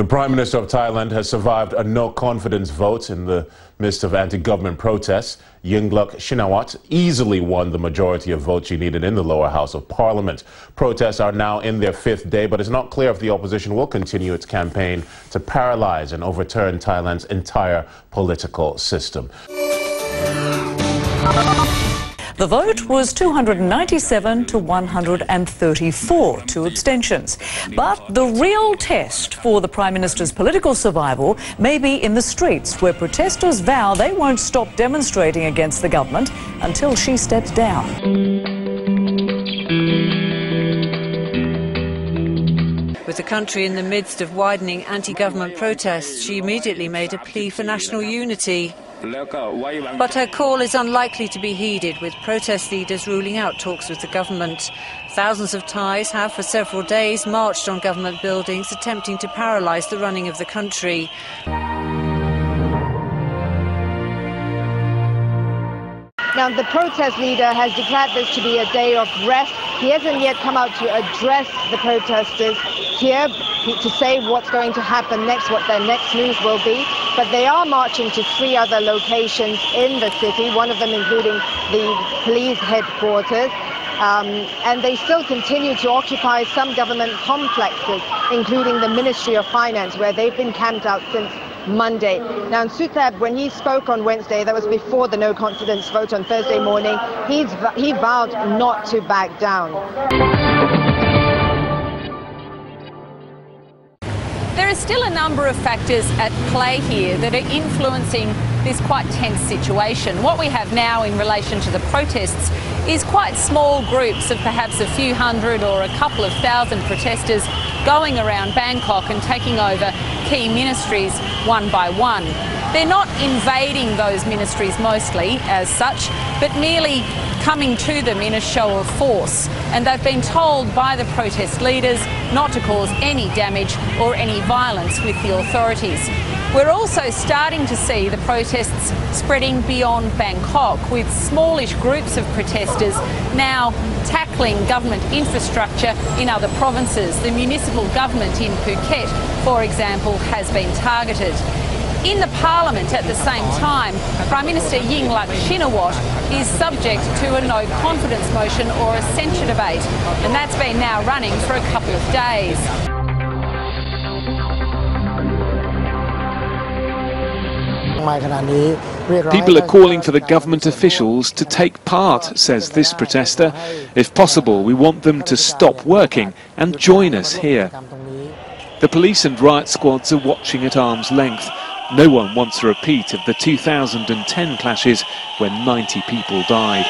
The Prime Minister of Thailand has survived a no-confidence vote in the midst of anti-government protests. Yingluck Shinawatra easily won the majority of votes she needed in the lower house of parliament. Protests are now in their fifth day, but it's not clear if the opposition will continue its campaign to paralyze and overturn Thailand's entire political system. The vote was 297 to 134, 2 abstentions. But the real test for the Prime Minister's political survival may be in the streets, where protesters vow they won't stop demonstrating against the government until she steps down. With the country in the midst of widening anti-government protests, she immediately made a plea for national unity. But her call is unlikely to be heeded, with protest leaders ruling out talks with the government. Thousands of Thais have for several days marched on government buildings, attempting to paralyse the running of the country. Now, the protest leader has declared this to be a day of rest. He hasn't yet come out to address the protesters here to say what's going to happen next, what their next move will be. But they are marching to 3 other locations in the city, one of them including the police headquarters. And they still continue to occupy some government complexes, including the Ministry of Finance, where they've been camped out since Monday. Now, Suthep, when he spoke on Wednesday, that was before the no-confidence vote on Thursday morning, he vowed not to back down. There are still a number of factors at play here that are influencing this quite tense situation. What we have now in relation to the protests is quite small groups of perhaps a few hundred or a couple of thousand protesters going around Bangkok and taking over key ministries one by one. They're not invading those ministries mostly as such, but merely coming to them in a show of force. And they've been told by the protest leaders not to cause any damage or any violence with the authorities. We're also starting to see the protests spreading beyond Bangkok, with smallish groups of protesters now tackling government infrastructure in other provinces. The municipal government in Phuket, for example, has been targeted. In the parliament at the same time, Prime Minister Yingluck Shinawatra is subject to a no-confidence motion or a censure debate, and that's been now running for a couple of days. People are calling for the government officials to take part, says this protester. If possible, we want them to stop working and join us here. The police and riot squads are watching at arm's length. No one wants a repeat of the 2010 clashes when 90 people died.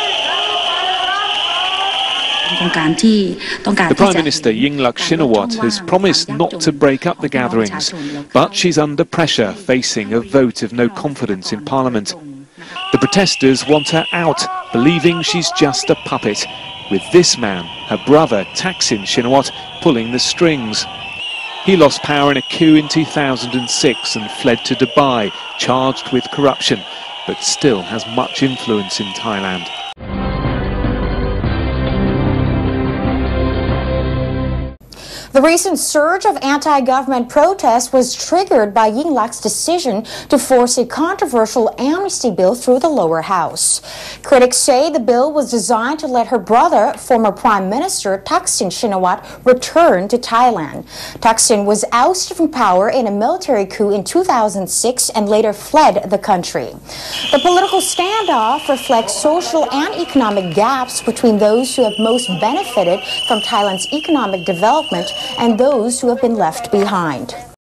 The Prime Minister, Yingluck Shinawatra, has promised not to break up the gatherings, but she's under pressure, facing a vote of no confidence in Parliament. The protesters want her out, believing she's just a puppet, with this man, her brother, Thaksin Shinawatra, pulling the strings. He lost power in a coup in 2006 and fled to Dubai, charged with corruption, but still has much influence in Thailand. The recent surge of anti-government protests was triggered by Yingluck's decision to force a controversial amnesty bill through the lower house. Critics say the bill was designed to let her brother, former Prime Minister Thaksin Shinawatra, return to Thailand. Thaksin was ousted from power in a military coup in 2006 and later fled the country. The political standoff reflects social and economic gaps between those who have most benefited from Thailand's economic development and those who have been left behind.